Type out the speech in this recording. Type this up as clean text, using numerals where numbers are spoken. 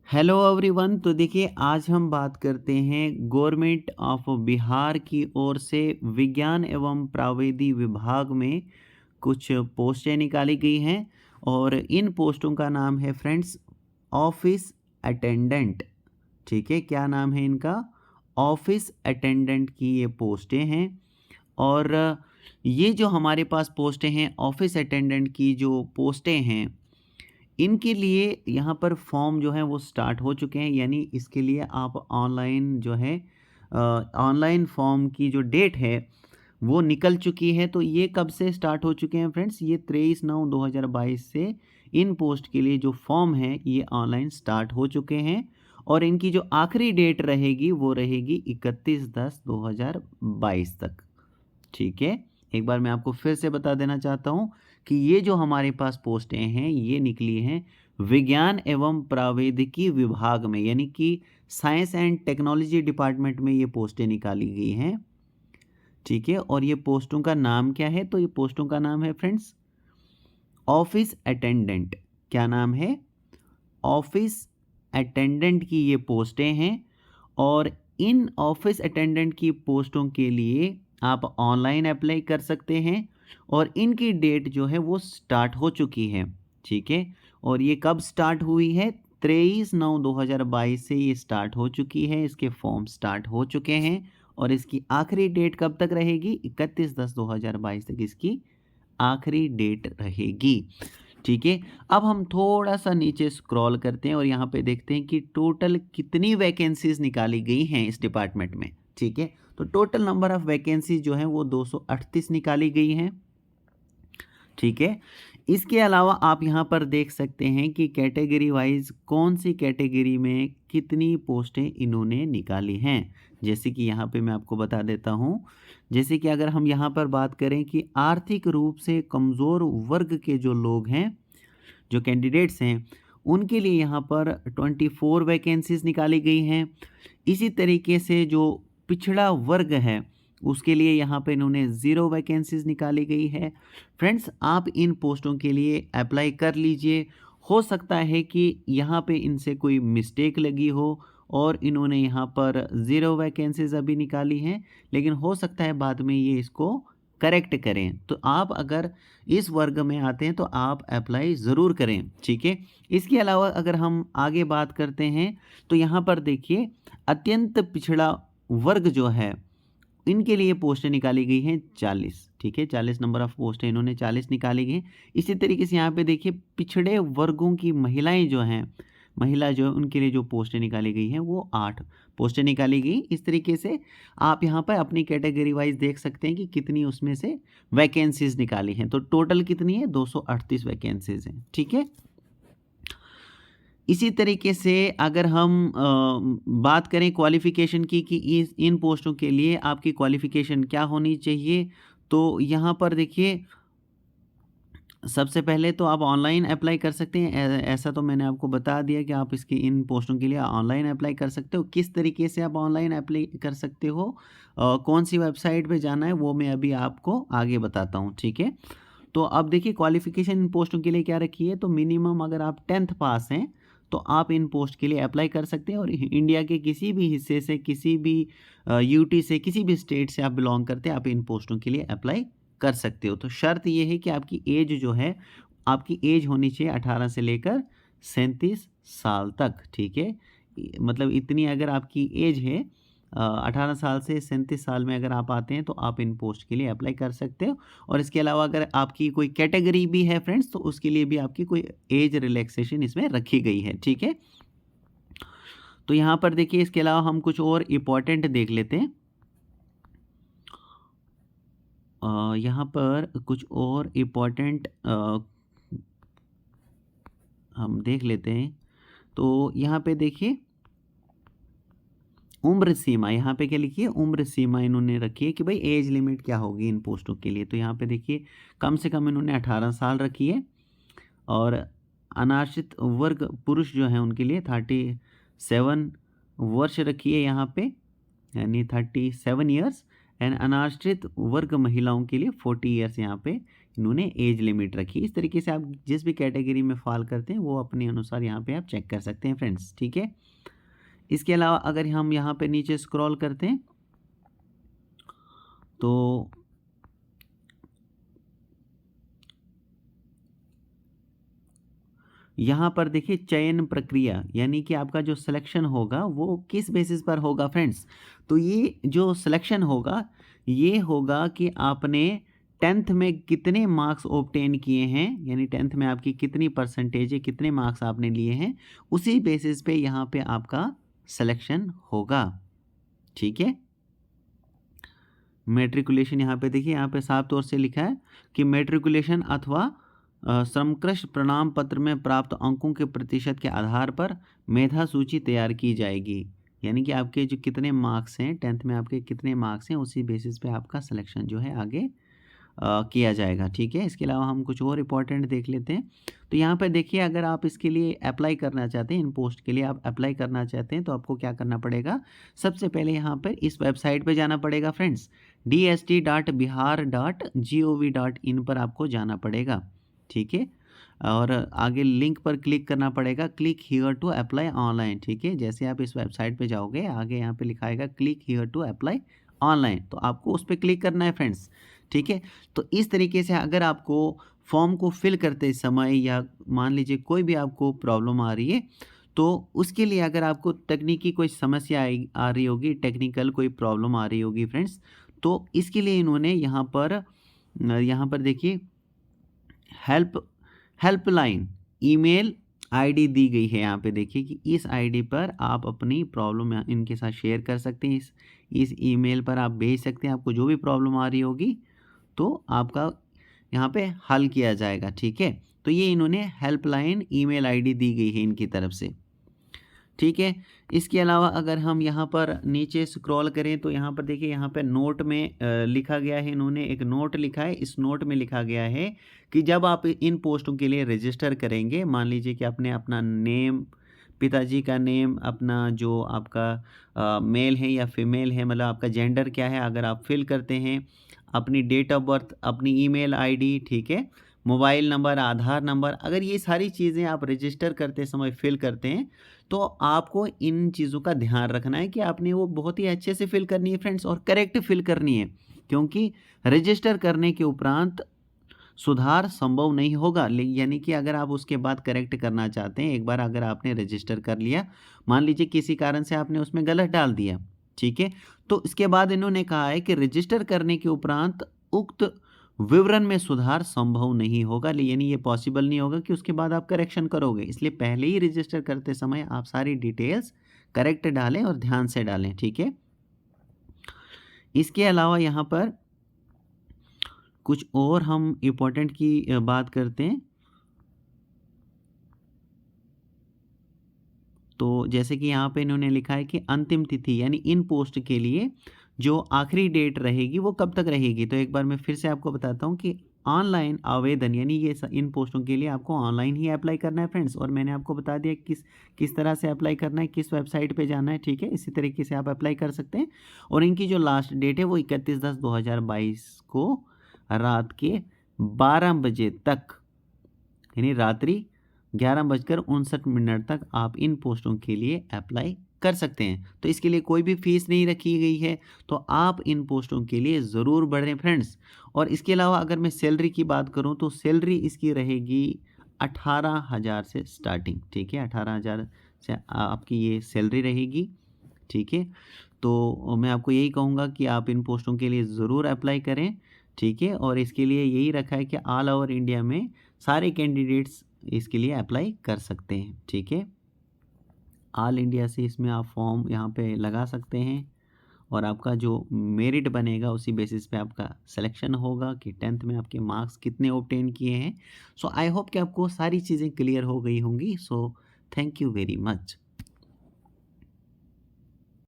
Hello everyone. तो देखिए आज हम बात करते हैं गवर्नमेंट ऑफ बिहार की ओर से विज्ञान एवं प्राविधिक विभाग में कुछ पोस्टें निकाली गई हैं और इन पोस्टों का नाम है फ्रेंड्स ऑफिस अटेंडेंट। ठीक है, क्या नाम है इनका? ऑफिस अटेंडेंट की ये पोस्टें हैं। और ये जो हमारे पास पोस्टें हैं ऑफिस अटेंडेंट की जो पोस्टें हैं इनके लिए यहाँ पर फॉर्म जो है वो स्टार्ट हो चुके हैं, यानी इसके लिए आप ऑनलाइन जो है ऑनलाइन फॉर्म की जो डेट है वो निकल चुकी है। तो ये कब से स्टार्ट हो चुके हैं फ्रेंड्स? ये 23/9/2022 से इन पोस्ट के लिए जो फॉर्म है ये ऑनलाइन स्टार्ट हो चुके हैं और इनकी जो आखिरी डेट रहेगी वो रहेगी 31/10/2022 तक। ठीक है, एक बार मैं आपको फिर से बता देना चाहता हूँ कि ये जो हमारे पास पोस्टें हैं ये निकली हैं विज्ञान एवं प्रौद्योगिकी विभाग में, यानी कि साइंस एंड टेक्नोलॉजी डिपार्टमेंट में ये पोस्टें निकाली गई हैं। ठीक है, और ये पोस्टों का नाम क्या है? तो ये पोस्टों का नाम है फ्रेंड्स ऑफिस अटेंडेंट। क्या नाम है? ऑफिस अटेंडेंट की ये पोस्टें हैं और इन ऑफिस अटेंडेंट की पोस्टों के लिए आप ऑनलाइन अप्लाई कर सकते हैं और इनकी डेट जो है वो स्टार्ट हो चुकी है। ठीक है, और ये कब स्टार्ट हुई है? 23/9/2022 से ये स्टार्ट हो चुकी है, इसके फॉर्म स्टार्ट हो चुके हैं और इसकी आखिरी डेट कब तक रहेगी? 31/10/2022 तक इसकी आखिरी डेट रहेगी। ठीक है, अब हम थोड़ा सा नीचे स्क्रॉल करते हैं और यहाँ पे देखते हैं कि टोटल कितनी वैकेंसीज निकाली गई हैं इस डिपार्टमेंट में। ठीक है, तो टोटल नंबर ऑफ वैकेंसीज जो है वो 238 निकाली गई हैं। ठीक है, इसके अलावा आप यहाँ पर देख सकते हैं कि कैटेगरी वाइज कौन सी कैटेगरी में कितनी पोस्टें इन्होंने निकाली हैं। जैसे कि यहाँ पे मैं आपको बता देता हूँ, जैसे कि अगर हम यहाँ पर बात करें कि आर्थिक रूप से कमज़ोर वर्ग के जो लोग हैं, जो कैंडिडेट्स हैं, उनके लिए यहाँ पर 24 वैकेंसीज निकाली गई हैं। इसी तरीके से जो पिछड़ा वर्ग है उसके लिए यहाँ पे इन्होंने 0 वैकेंसीज निकाली गई है। फ्रेंड्स, आप इन पोस्टों के लिए अप्लाई कर लीजिए। हो सकता है कि यहाँ पे इनसे कोई मिस्टेक लगी हो और इन्होंने यहाँ पर 0 वैकेंसीज अभी निकाली हैं, लेकिन हो सकता है बाद में ये इसको करेक्ट करें। तो आप अगर इस वर्ग में आते हैं तो आप अप्लाई ज़रूर करें। ठीक है, इसके अलावा अगर हम आगे बात करते हैं तो यहाँ पर देखिए अत्यंत पिछड़ा वर्ग जो है इनके लिए पोस्टें निकाली गई हैं 40। ठीक है, 40 नंबर ऑफ पोस्टें इन्होंने 40 निकाली गई हैं। इसी तरीके से यहाँ पे देखिए पिछड़े वर्गों की महिलाएं जो हैं, महिला जो है उनके लिए जो पोस्टें निकाली गई हैं वो 8 पोस्टें निकाली गई। इस तरीके से आप यहाँ पर अपनी कैटेगरी वाइज देख सकते हैं कि कितनी उसमें से वैकेंसीज निकाली हैं। तो टोटल कितनी है? 238 वैकेंसीज हैं। ठीक है, इसी तरीके से अगर हम बात करें क्वालिफ़िकेशन की कि इस इन पोस्टों के लिए आपकी क्वालिफ़िकेशन क्या होनी चाहिए, तो यहाँ पर देखिए सबसे पहले तो आप ऑनलाइन अप्लाई कर सकते हैं। ऐसा तो मैंने आपको बता दिया कि आप इसकी इन पोस्टों के लिए ऑनलाइन अप्लाई कर सकते हो। किस तरीके से आप ऑनलाइन अप्लाई कर सकते हो, कौन सी वेबसाइट पे जाना है वो मैं अभी आपको आगे बताता हूँ। ठीक है, तो अब देखिए क्वालिफ़िकेशन इन पोस्टों के लिए क्या रखी है, तो मिनिमम अगर आप 10th पास हैं तो आप इन पोस्ट के लिए अप्लाई कर सकते हैं और इंडिया के किसी भी हिस्से से, किसी भी यूटी से, किसी भी स्टेट से आप बिलोंग करते हैं, आप इन पोस्टों के लिए अप्लाई कर सकते हो। तो शर्त ये है कि आपकी एज जो है, आपकी एज होनी चाहिए 18 से लेकर 37 साल तक। ठीक है, मतलब इतनी अगर आपकी एज है 18 साल से 37 साल में अगर आप आते हैं तो आप इन पोस्ट के लिए अप्लाई कर सकते हो। और इसके अलावा अगर आपकी कोई कैटेगरी भी है फ्रेंड्स तो उसके लिए भी आपकी कोई एज रिलैक्सेशन इसमें रखी गई है। ठीक है, तो यहाँ पर देखिए इसके अलावा हम कुछ और इम्पोर्टेंट देख लेते हैं। यहाँ पर कुछ और इम्पोर्टेंट हम देख लेते हैं। तो यहाँ पे देखिए उम्र सीमा, यहाँ पे क्या लिखी है? उम्र सीमा इन्होंने रखी है कि भाई एज लिमिट क्या होगी इन पोस्टों के लिए। तो यहाँ पे देखिए कम से कम इन्होंने 18 साल रखी है और अनाश्रित वर्ग पुरुष जो हैं उनके लिए 37 वर्ष रखी है यहाँ पे, यानी 37 ईयर्स। एंड अनाश्रित वर्ग महिलाओं के लिए 40 ईयर्स यहाँ पे इन्होंने एज लिमिट रखी। इस तरीके से आप जिस भी कैटेगरी में फॉल करते हैं वो अपने अनुसार यहाँ पे आप चेक कर सकते हैं फ्रेंड्स, ठीक है। इसके अलावा अगर हम यहाँ पे नीचे स्क्रॉल करते हैं तो यहाँ पर देखिए चयन प्रक्रिया, यानी कि आपका जो सिलेक्शन होगा वो किस बेसिस पर होगा फ्रेंड्स। तो ये जो सिलेक्शन होगा ये होगा कि आपने 10th में कितने मार्क्स ऑब्टेन किए हैं, यानी 10th में आपकी कितनी परसेंटेज है, कितने मार्क्स आपने लिए हैं, उसी बेसिस पे यहाँ पे आपका सिलेक्शन होगा, ठीक है। मैट्रिकुलेशन यहाँ पे देखिए, यहाँ पे साफ तौर से लिखा है कि मैट्रिकुलेशन अथवा समकृष्ट प्रमाण पत्र में प्राप्त अंकों के प्रतिशत के आधार पर मेधा सूची तैयार की जाएगी। यानी कि आपके जो कितने मार्क्स हैं 10th में, आपके कितने मार्क्स हैं, उसी बेसिस पे आपका सिलेक्शन जो है आगे किया जाएगा, ठीक है। इसके अलावा हम कुछ और इम्पोर्टेंट देख लेते हैं। तो यहाँ पर देखिए, अगर आप इसके लिए अप्लाई करना चाहते हैं, इन पोस्ट के लिए आप अप्लाई करना चाहते हैं, तो आपको क्या करना पड़ेगा, सबसे पहले यहाँ पर इस वेबसाइट पे जाना पड़ेगा फ्रेंड्स, dst.bihar.gov.in पर आपको जाना पड़ेगा, ठीक है। और आगे लिंक पर क्लिक करना पड़ेगा, click here to apply online, ठीक है। जैसे आप इस वेबसाइट पे जाओगे, आगे यहाँ पे लिखा आएगा click here to apply online, तो आपको उस पर क्लिक करना है फ्रेंड्स, ठीक है। तो इस तरीके से अगर आपको फॉर्म को फिल करते समय या मान लीजिए कोई भी आपको प्रॉब्लम आ रही है, तो उसके लिए अगर आपको तकनीकी कोई समस्या आ रही होगी, टेक्निकल कोई प्रॉब्लम आ रही होगी फ्रेंड्स, तो इसके लिए इन्होंने यहाँ पर देखिए हेल्पलाइन ईमेल आईडी दी गई है। यहाँ पे देखिए कि इस आईडी पर आप अपनी प्रॉब्लम इनके साथ शेयर कर सकते हैं, इस ईमेल पर आप भेज सकते हैं, आपको जो भी प्रॉब्लम आ रही होगी तो आपका यहाँ पे हल किया जाएगा, ठीक है। तो ये इन्होंने हेल्पलाइन ईमेल आईडी दी गई है इनकी तरफ से, ठीक है। इसके अलावा अगर हम यहाँ पर नीचे स्क्रॉल करें तो यहाँ पर देखिए, यहाँ पर नोट में लिखा गया है, इन्होंने एक नोट लिखा है, इस नोट में लिखा गया है कि जब आप इन पोस्टों के लिए रजिस्टर करेंगे, मान लीजिए कि आपने अपना नेम, पिताजी का नेम, अपना जो आपका मेल है या फीमेल है, मतलब आपका जेंडर क्या है, अगर आप फिल करते हैं, अपनी डेट ऑफ बर्थ, अपनी ईमेल आईडी, ठीक है, मोबाइल नंबर, आधार नंबर, अगर ये सारी चीज़ें आप रजिस्टर करते समय फिल करते हैं, तो आपको इन चीज़ों का ध्यान रखना है कि आपने वो बहुत ही अच्छे से फिल करनी है फ्रेंड्स, और करेक्ट फिल करनी है, क्योंकि रजिस्टर करने के उपरांत सुधार संभव नहीं होगा। यानी कि अगर आप उसके बाद करेक्ट करना चाहते हैं, एक बार अगर आपने रजिस्टर कर लिया, मान लीजिए किसी कारण से आपने उसमें गलत डाल दिया, ठीक है, तो इसके बाद इन्होंने कहा है कि रजिस्टर करने के उपरांत उक्त विवरण में सुधार संभव नहीं होगा, यानी ये पॉसिबल नहीं होगा कि उसके बाद आप करेक्शन करोगे। इसलिए पहले ही रजिस्टर करते समय आप सारी डिटेल्स करेक्ट डालें और ध्यान से डालें, ठीक है। इसके अलावा यहाँ पर कुछ और हम इम्पोर्टेंट की बात करते हैं। तो जैसे कि यहाँ पे इन्होंने लिखा है कि अंतिम तिथि, यानी इन पोस्ट के लिए जो आखिरी डेट रहेगी वो कब तक रहेगी। तो एक बार मैं फिर से आपको बताता हूँ कि ऑनलाइन आवेदन, यानी ये इन पोस्टों के लिए आपको ऑनलाइन ही अप्लाई करना है फ्रेंड्स, और मैंने आपको बता दिया किस तरह से अप्लाई करना है, किस वेबसाइट पे जाना है, ठीक है। इसी तरीके से आप अप्लाई कर सकते हैं। और इनकी जो लास्ट डेट है वो 31/10/2022 को रात के 12 बजे तक, यानी रात्रि 11:59 तक आप इन पोस्टों के लिए अप्लाई कर सकते हैं। तो इसके लिए कोई भी फीस नहीं रखी गई है, तो आप इन पोस्टों के लिए ज़रूर बढ़ें फ्रेंड्स। और इसके अलावा अगर मैं सैलरी की बात करूं तो सैलरी इसकी रहेगी 18,000 से स्टार्टिंग, ठीक है। 18,000 से आपकी ये सैलरी रहेगी, ठीक है। तो मैं आपको यही कहूँगा कि आप इन पोस्टों के लिए ज़रूर अप्लाई करें, ठीक है। और इसके लिए यही रखा है कि ऑल ओवर इंडिया में सारे कैंडिडेट्स इसके लिए अप्लाई कर सकते हैं, ठीक है। ऑल इंडिया से इसमें आप फॉर्म यहाँ पे लगा सकते हैं, और आपका जो मेरिट बनेगा उसी बेसिस पे आपका सिलेक्शन होगा कि 10th में आपके मार्क्स कितने ऑब्टेन किए हैं। सो आई होप कि आपको सारी चीज़ें क्लियर हो गई होंगी। So thank you very much.